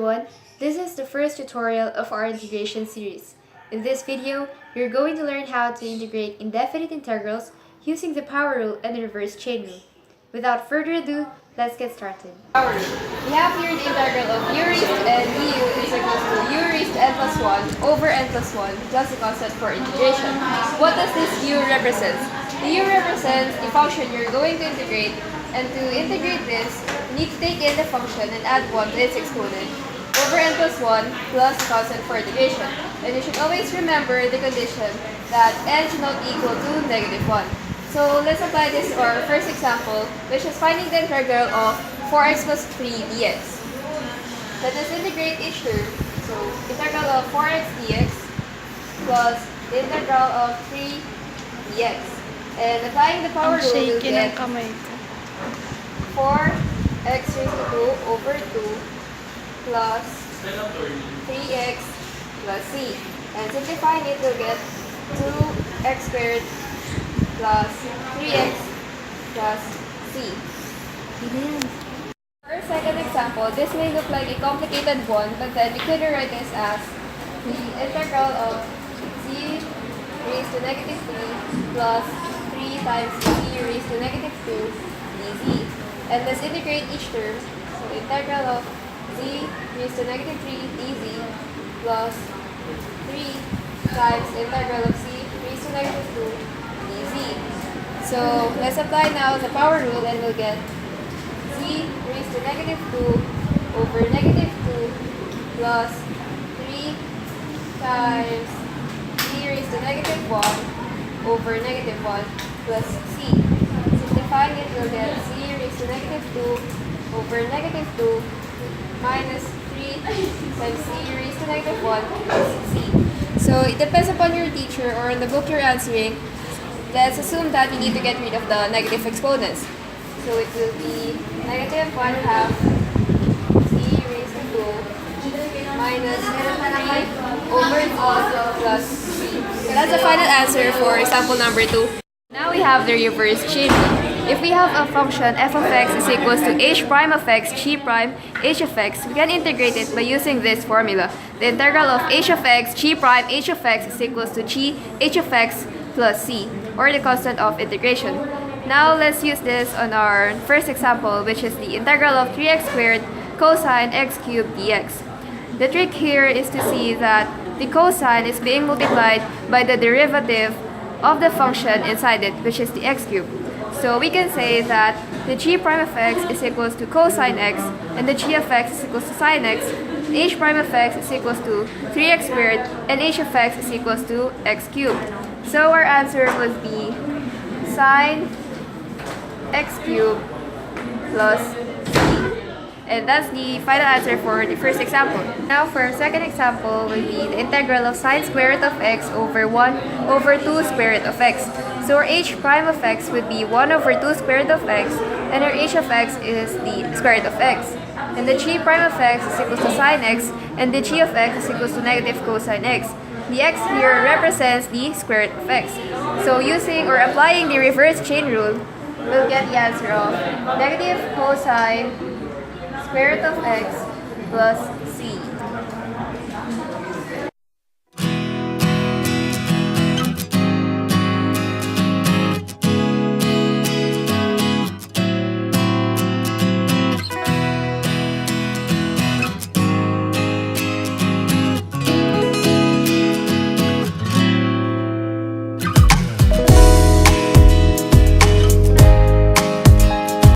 everyone, this is the first tutorial of our integration series. In this video, you're going to learn how to integrate indefinite integrals using the power rule and the reverse chain rule. Without further ado, let's get started. Power rule. We have here the integral of u raised to n du is equals to u raised to n plus 1 over n plus 1 plus the constant for integration. What does this u represent? The u represents the function you're going to integrate, and to integrate this, you need to take in the function and add 1 to its exponent over n plus 1 plus the constant for integration. And you should always remember the condition that n should not equal to negative 1. So let's apply this to our first example, which is finding the integral of 4x plus 3 dx. Let us integrate each term. So integral of 4x dx plus the integral of 3 dx. And applying the power rule, we'll get 4x raised to 2 over 2 plus 3x plus c. And simplifying it, we'll get 2x squared plus 3x plus c. For our second example, this may look like a complicated one, but then we could write this as the integral of c raised to negative 3 plus 3 times c raised to negative 2 dz. And let's integrate each term. So integral of z raised to negative 3 dz plus 3 times integral of c raised to negative 2 dz. So let's apply now the power rule, and we'll get z raised to negative 2 over negative 2 plus 3 times z raised to negative 1 over negative 1 plus c. Simplifying it, we'll get z raised to negative 2 over negative 2 minus 3 times c raised to negative 1 plus c. So it depends upon your teacher or on the book you're answering. Let's assume that we need to get rid of the negative exponents. So it will be negative 1 half c raised to 2 minus 3 over 2 plus c. So that's the final answer for example number 2. Now we have the reverse chain rule. If we have a function f of x is equals to h prime of x g prime h of x, we can integrate it by using this formula. The integral of h of x g prime h of x is equals to g h of x plus c, or the constant of integration. Now let's use this on our first example, which is the integral of 3x squared cosine x cubed dx. The trick here is to see that the cosine is being multiplied by the derivative of the function inside it, which is the x cubed. So we can say that the g prime of x is equals to cosine x, and the g of x is equals to sine x, h prime of x is equals to 3x squared, and h of x is equals to x cubed. So our answer would be sine x cubed plus c. And that's the final answer for the first example. Now for our second example will be the integral of sine square root of x over 1 over 2 square root of x. So our h prime of x would be 1 over 2 square root of x, and our h of x is the square root of x. And the g prime of x is equals to sine x, and the g of x is equals to negative cosine x. The x here represents the square root of x. So using or applying the reverse chain rule, we'll get the answer of negative cosine square root of x plus